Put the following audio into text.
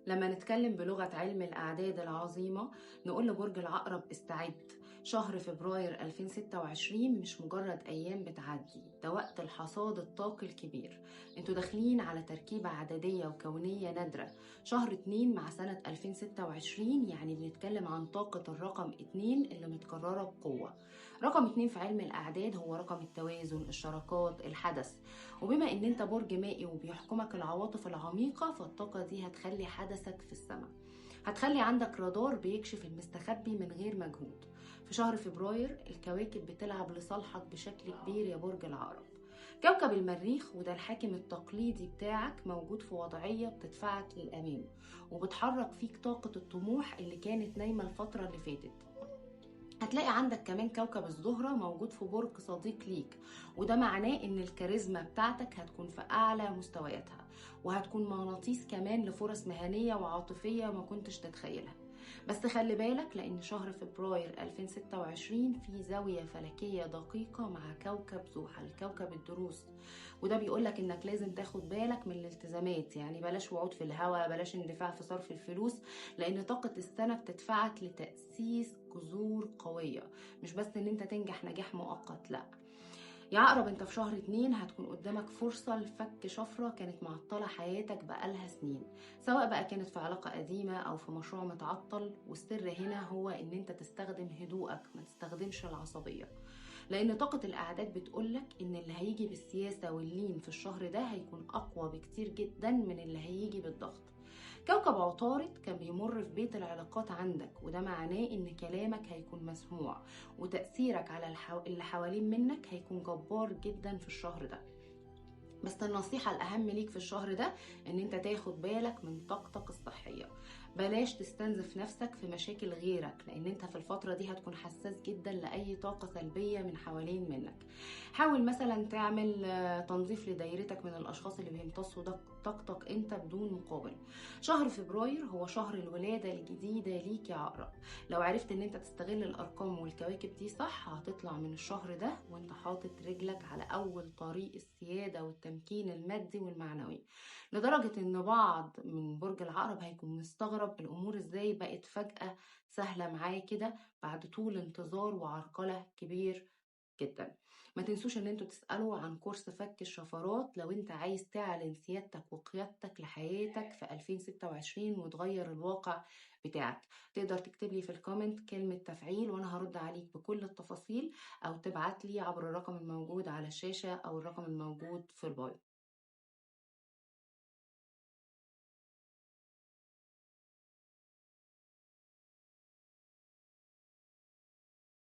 لما نتكلم بلغة علم الأعداد العظيمة نقول لبرج العقرب استعد. شهر فبراير 2026 مش مجرد أيام بتعدي، ده وقت الحصاد الطاقي الكبير. انتوا داخلين على تركيبة عددية وكونية نادرة. شهر 2 مع سنة 2026 يعني بنتكلم عن طاقة الرقم 2 اللي متكررة بقوة. رقم 2 في علم الأعداد هو رقم التوازن، الشراكات، الحدث. وبما ان انت برج مائي وبيحكمك العواطف العميقة، فالطاقة دي هتخلي حدثك في السماء، هتخلي عندك رادار بيكشف المستخبي من غير مجهود. في شهر فبراير الكواكب بتلعب لصالحك بشكل كبير يا برج العقرب. كوكب المريخ وده الحاكم التقليدي بتاعك موجود في وضعية بتدفعك للأمام، وبتحرك فيك طاقة الطموح اللي كانت نايمة الفترة اللي فاتت. هتلاقي عندك كمان كوكب الزهرة موجود في برج صديق ليك، وده معناه ان الكاريزما بتاعتك هتكون في اعلى مستوياتها، وهتكون مغناطيس كمان لفرص مهنية وعاطفية ما كنتش تتخيلها. بس خلي بالك لان شهر فبراير 2026 في زاوية فلكية دقيقة مع كوكب زحل، كوكب الدروس. وده بيقولك انك لازم تاخد بالك من الالتزامات، يعني بلاش وعود في الهوا، بلاش اندفاع في صرف الفلوس، لان طاقة السنة بتدفعك لتأسيس جذور قوية، مش بس ان انت تنجح نجاح مؤقت، لا. يا عقرب انت في شهر 2 هتكون قدامك فرصة لفك شفرة كانت معطلة حياتك بقالها سنين، سواء بقى كانت في علاقة قديمة او في مشروع متعطل. والسر هنا هو ان انت تستخدم هدوءك، ما تستخدمش العصبية، لان طاقة الاعداد بتقولك ان اللي هيجي بالسياسة واللين في الشهر ده هيكون اقوى بكتير جدا من اللي هيجي بالضغط. كوكب عطارد كان بيمر في بيت العلاقات عندك، وده معناه ان كلامك هيكون مسموع، وتأثيرك على اللي حوالين منك هيكون جبار جدا في الشهر ده. بس النصيحة الأهم ليك في الشهر ده إن أنت تاخد بالك من طاقتك الصحية. بلاش تستنزف نفسك في مشاكل غيرك، لأن أنت في الفترة دي هتكون حساس جدا لأي طاقة سلبية من حوالين منك. حاول مثلا تعمل تنظيف لدايرتك من الأشخاص اللي بيمتصوا طاقتك أنت بدون مقابل. شهر فبراير هو شهر الولادة الجديدة ليك يا عقرب. لو عرفت إن أنت تستغل الأرقام والكواكب دي صح، هتطلع من الشهر ده وأنت حاطط رجلك على أول طريق السيادة والتمكين المادي والمعنوي، لدرجة ان بعض من برج العقرب هيكون مستغرب الامور ازاي بقت فجأة سهلة معاه كده بعد طول انتظار وعرقلة كبير جدا. ما تنسوش ان انتوا تسألوا عن كورس فك الشفرات لو انت عايز تعلن سيادتك وقيادتك لحياتك في 2026 وتغير الواقع بتاعك. تقدر تكتب لي في الكومنت كلمة تفعيل وانا هرد عليك بكل التفاصيل، او تبعت لي عبر الرقم الموجود على الشاشة او الرقم الموجود في البايو.